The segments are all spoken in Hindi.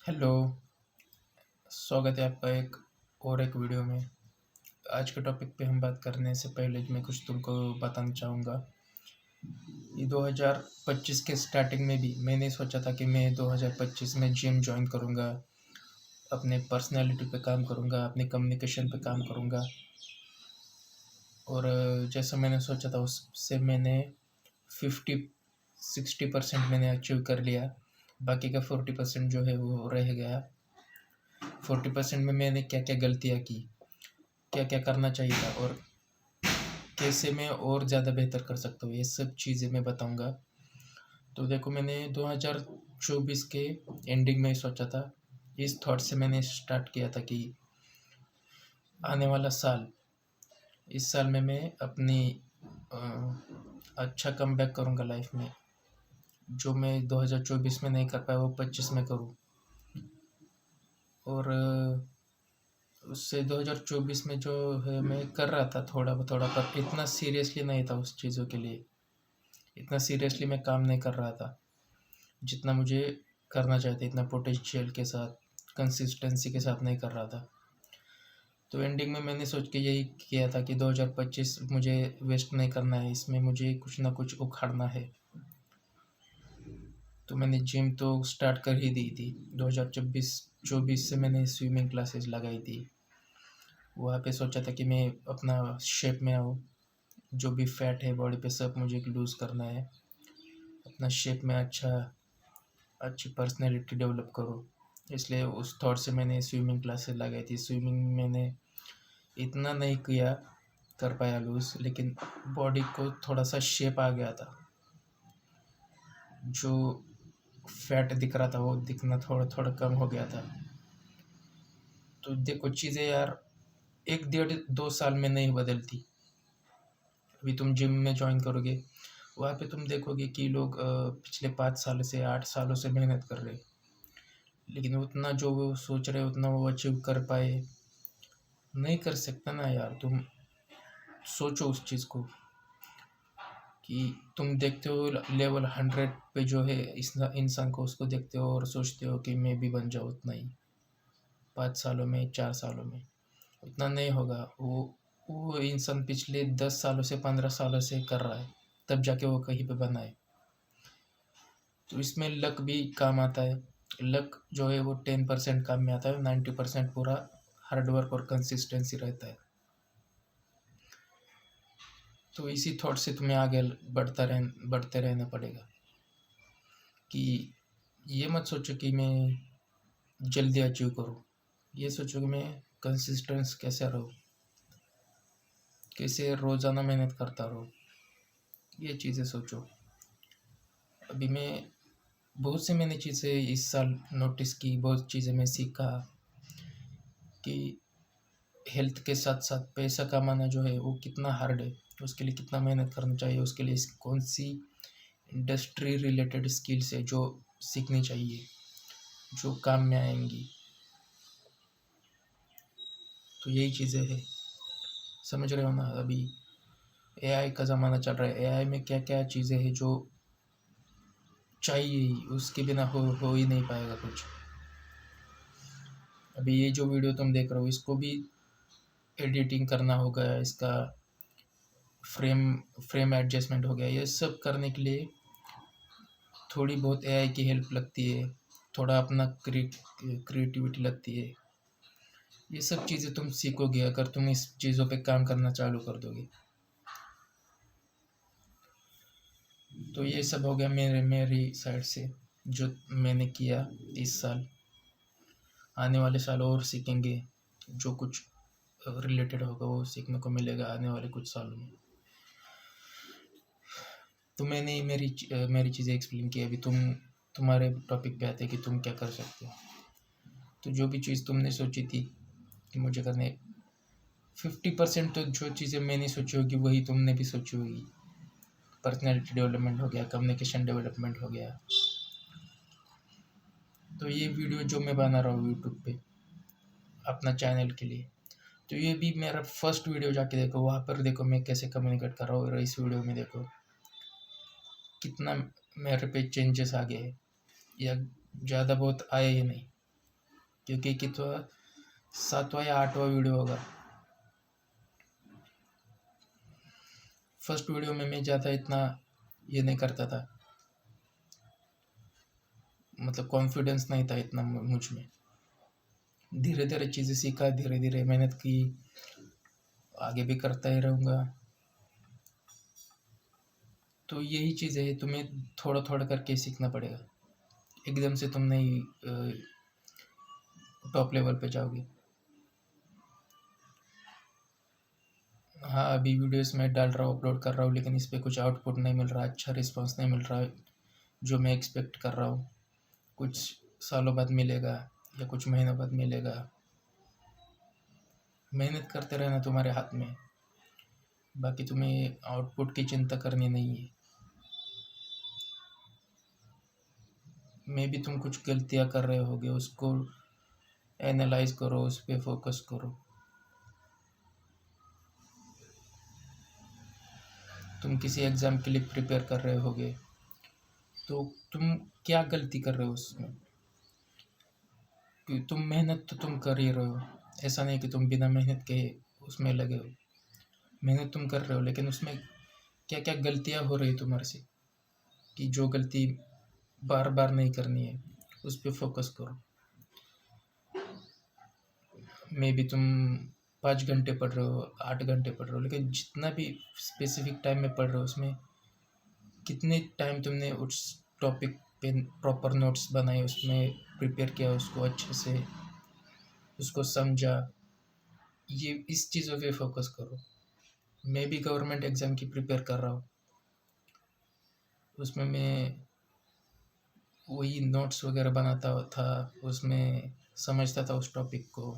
हेलो। स्वागत है आपका एक वीडियो में। आज के टॉपिक पे हम बात करने से पहले मैं कुछ तुमको बताना चाहूँगा। ये 2025 के स्टार्टिंग में भी मैंने सोचा था कि मैं 2025 में जिम ज्वाइन करूँगा, अपने पर्सनालिटी पे काम करूँगा, अपने कम्युनिकेशन पे काम करूँगा। और जैसा मैंने सोचा था उससे मैंने 50-60% मैंने अचीव कर लिया। बाकी का 40% जो है वो रह गया। 40% में मैंने क्या क्या गलतियाँ की, क्या क्या करना चाहिए था और कैसे मैं और ज़्यादा बेहतर कर सकता हूँ, ये सब चीज़ें मैं बताऊँगा। तो देखो, मैंने 2024 के एंडिंग में सोचा था, इस थॉट से मैंने स्टार्ट किया था कि आने वाला साल, इस साल में मैं अपनी अच्छा कमबैक करूँगा लाइफ में। जो मैं 2024 में नहीं कर पाया वो 25 में करूँ। और उससे 2024 में जो है मैं कर रहा था थोड़ा थोड़ा, पर इतना सीरियसली नहीं था उस चीज़ों के लिए। इतना सीरियसली मैं काम नहीं कर रहा था जितना मुझे करना चाहिए था, इतना पोटेंशियल के साथ, कंसिस्टेंसी के साथ नहीं कर रहा था। तो एंडिंग में मैंने सोच के यही किया था कि 2025 मुझे वेस्ट नहीं करना है, इसमें मुझे कुछ ना कुछ उखाड़ना है। तो मैंने जिम तो स्टार्ट कर ही दी थी। 2024 से मैंने स्विमिंग क्लासेस लगाई थी। वहाँ पे सोचा था कि मैं अपना शेप में आऊँ, जो भी फैट है बॉडी पे सब मुझे लूज़ करना है, अपना शेप में अच्छी पर्सनैलिटी डेवलप करो। इसलिए उस थॉट से मैंने स्विमिंग क्लासेस लगाई थी। स्विमिंग मैंने इतना नहीं किया, कर पाया लूज़, लेकिन बॉडी को थोड़ा सा शेप आ गया था। जो फैट दिख रहा था वो दिखना थोड़ा थोड़ा कम हो गया था। तो देखो, चीज़ें यार 1 डेढ़ 2 साल में नहीं बदलती। अभी तुम जिम में ज्वाइन करोगे, वहाँ पे तुम देखोगे कि लोग पिछले 5 साल से 8 सालों से मेहनत कर रहे, लेकिन उतना जो वो सोच रहे उतना वो अचीव कर पाए नहीं कर सकता ना यार। तुम सोचो उस चीज़ को कि तुम देखते हो लेवल 100 पे जो है इस इंसान को, उसको देखते हो और सोचते हो कि मैं भी बन जाऊँ उतना ही 5 सालों में 4 सालों में। उतना नहीं होगा। वो इंसान पिछले 10 सालों से 15 सालों से कर रहा है, तब जाके वो कहीं पे बना है। तो इसमें लक भी काम आता है। लक जो है वो 10% काम में आता है, 90% पूरा हार्डवर्क और कंसिस्टेंसी रहता है। तो इसी थॉट से तुम्हें आगे बढ़ते रहना पड़ेगा कि ये मत सोचो कि मैं जल्दी अचीव करूँ। ये सोचो कि मैं कंसिस्टेंस कैसे रहूँ, कैसे रोज़ाना मेहनत करता रहूँ। ये चीज़ें सोचो। अभी बहुत से मैंने चीज़ें इस साल नोटिस की, बहुत चीज़ें मैं सीखा कि हेल्थ के साथ साथ पैसा कमाना जो है वो कितना हार्ड है, उसके लिए कितना मेहनत करना चाहिए, उसके लिए कौन सी इंडस्ट्री रिलेटेड स्किल्स है जो सीखनी चाहिए, जो काम में आएंगी। तो यही चीज़ें हैं, समझ रहे हो ना। अभी एआई का ज़माना चल रहा है। एआई में क्या क्या चीज़ें हैं जो चाहिए ही, उसके बिना हो ही नहीं पाएगा कुछ। अभी ये जो वीडियो तुम देख रहे हो इसको भी एडिटिंग करना होगा, इसका फ्रेम फ्रेम एडजस्टमेंट हो गया, ये सब करने के लिए थोड़ी बहुत एआई की हेल्प लगती है, थोड़ा अपना क्रिएटिविटी लगती है। ये सब चीज़ें तुम सीखोगे अगर तुम इस चीज़ों पे काम करना चालू कर दोगे। तो ये सब हो गया मेरी साइड से जो मैंने किया इस साल। आने वाले साल और सीखेंगे, जो कुछ रिलेटेड होगा वो सीखने को मिलेगा आने वाले कुछ सालों में। तो मैंने मेरी चीज़ें एक्सप्लेन की। अभी तुम्हारे टॉपिक पे आते हैं कि तुम क्या कर सकते हो। तो जो भी चीज़ तुमने सोची थी कि मुझे करने, 50% तो जो चीज़ें मैंने सोची होगी वही तुमने भी सोची होगी। पर्सनैलिटी डेवलपमेंट हो गया, कम्युनिकेशन डेवलपमेंट हो गया। तो ये वीडियो जो मैं बना रहा हूँ यूट्यूब पे अपना चैनल के लिए, तो ये भी मेरा फर्स्ट वीडियो जाके देखो, वहाँ पर देखो मैं कैसे कम्युनिकेट कर रहा हूँ, और इस वीडियो में देखो कितना मेरे पे चेंजेस आ गए, या ज़्यादा बहुत आए ही नहीं। क्योंकि कितना 7वां या 8वां वीडियो होगा। फर्स्ट वीडियो में मैं ज़्यादा इतना ये नहीं करता था, मतलब कॉन्फिडेंस नहीं था इतना मुझ में। धीरे धीरे चीज़ें सीखा, धीरे धीरे मेहनत की, आगे भी करता ही रहूँगा। तो यही चीज़ है, तुम्हें थोड़ा थोड़ा करके सीखना पड़ेगा, एकदम से तुम नहीं टॉप लेवल पे जाओगे। हाँ, अभी वीडियोस में डाल रहा हूँ, अपलोड कर रहा हूँ, लेकिन इस पर कुछ आउटपुट नहीं मिल रहा, अच्छा रिस्पांस नहीं मिल रहा है जो मैं एक्सपेक्ट कर रहा हूँ। कुछ सालों बाद मिलेगा या कुछ महीनों बाद मिलेगा। मेहनत करते रहना तुम्हारे हाथ में, बाकी तुम्हें आउटपुट की चिंता करनी नहीं है। मे भी तुम कुछ गलतियाँ कर रहे होगे, उसको एनालाइज करो, उस पर फोकस करो। तुम किसी एग्ज़ाम के लिए प्रिपेयर कर रहे होगे, तो तुम क्या गलती कर रहे हो उसमें? कि तुम मेहनत तो तुम कर ही रहे हो, ऐसा नहीं कि तुम बिना मेहनत के उसमें लगे हो। मेहनत तुम कर रहे हो, लेकिन उसमें क्या क्या गलतियाँ हो रही तुम्हारे से, कि जो गलती बार बार नहीं करनी है, उस पर फोकस करो। मे भी तुम 5 घंटे पढ़ रहे हो, 8 घंटे पढ़ रहे हो, लेकिन जितना भी स्पेसिफिक टाइम में पढ़ रहे हो, उसमें कितने टाइम तुमने उस टॉपिक पे प्रॉपर नोट्स बनाए, उसमें प्रिपेयर किया, उसको अच्छे से उसको समझा। ये इस चीज़ों पे फोकस करो। मैं भी गवर्नमेंट एग्ज़ाम की प्रिपेयर कर रहा हूँ, उसमें मैं वही नोट्स वगैरह बनाता था, उसमें समझता था उस टॉपिक को,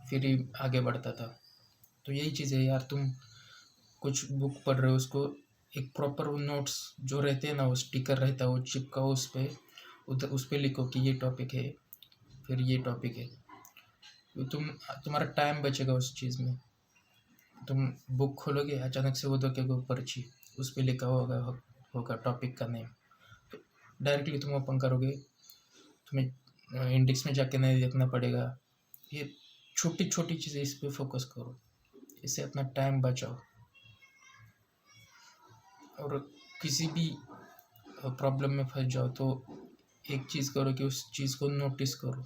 फिर ही आगे बढ़ता था। तो यही चीज़ है यार, तुम कुछ बुक पढ़ रहे हो, उसको एक प्रॉपर वो नोट्स जो रहते हैं ना, वो स्टिकर रहता है, वो चिपकाओ उस पर, उधर उस पर लिखो कि ये टॉपिक है, फिर ये टॉपिक है। तो तुम्हारा टाइम बचेगा उस चीज़ में। तुम बुक खोलोगे, अचानक से वो देखोगे ऊपर पर्ची, उस पर लिखा होगा टॉपिक का नेम, तो डायरेक्टली तुम ओपन करोगे, तुम्हें इंडेक्स में जाके नहीं देखना पड़ेगा। ये छोटी छोटी चीज़ें, इस पर फोकस करो, इससे अपना टाइम बचाओ। और किसी भी प्रॉब्लम में फंस जाओ तो एक चीज़ करो कि उस चीज़ को नोटिस करो,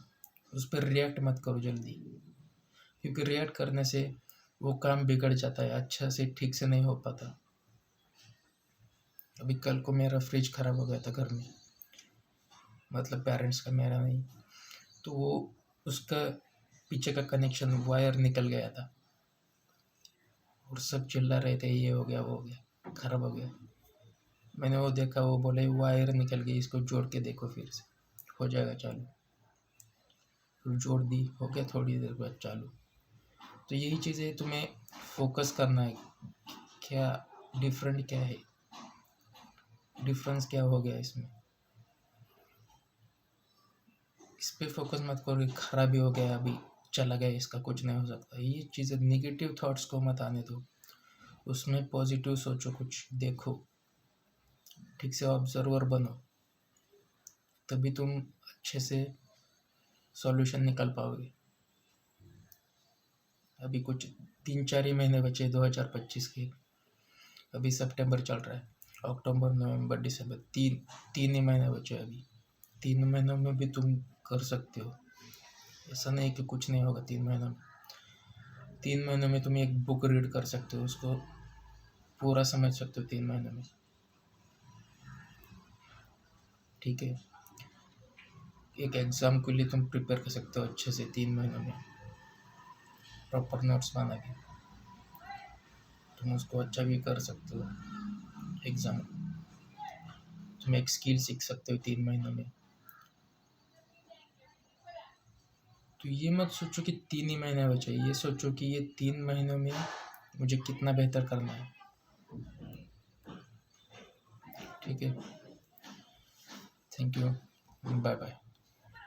उस पर रिएक्ट मत करो जल्दी, क्योंकि रिएक्ट करने से वो काम बिगड़ जाता है, अच्छा से ठीक से नहीं हो पाता। अभी कल को मेरा फ्रिज ख़राब हो गया था घर में, मतलब पेरेंट्स का, मेरा नहीं। तो वो उसका पीछे का कनेक्शन वायर निकल गया था, और सब चिल्ला रहे थे ये हो गया, वो हो गया, ख़राब हो गया। मैंने वो देखा, वो बोले वायर निकल गई, इसको जोड़ के देखो, फिर से हो जाएगा चालू। फिर जोड़ दी, हो गया, थोड़ी देर बाद चालू। तो यही चीज़ है, तुम्हें फोकस करना है, क्या डिफरेंट, क्या है डिफरेंस, क्या हो गया इसमें, इस पर फोकस मत करो कि खराबी हो गया, अभी चला गया, इसका कुछ नहीं हो सकता। ये चीज़ें, निगेटिव थॉट्स को मत आने दो, उसमें पॉजिटिव सोचो, कुछ देखो, ठीक से ऑब्जर्वर बनो, तभी तुम अच्छे से सॉल्यूशन निकाल पाओगे। अभी कुछ 3-4 ही महीने बचे 2025 के, अभी सितंबर चल रहा है, अक्टूबर, नवंबर, दिसंबर, तीन ही महीने बचे अभी। 3 महीनों में भी तुम कर सकते हो, ऐसा नहीं कि कुछ नहीं होगा 3 महीनों में। 3 महीनों में तुम एक बुक रीड कर सकते हो, उसको पूरा समझ सकते हो 3 महीनों में, ठीक है। एक एग्ज़ाम के लिए तुम प्रिपेयर कर सकते हो अच्छे से 3 महीनों में, प्रॉपर नोट्स बना के तुम उसको अच्छा भी कर सकते हो एग्ज़ाम। तुम एक स्किल सीख सकते हो 3 महीनों में। तो ये मत सोचो कि 3 ही महीने बचे, ये सोचो कि ये 3 महीनों में मुझे कितना बेहतर करना है, ठीक है। Thank you, bye bye.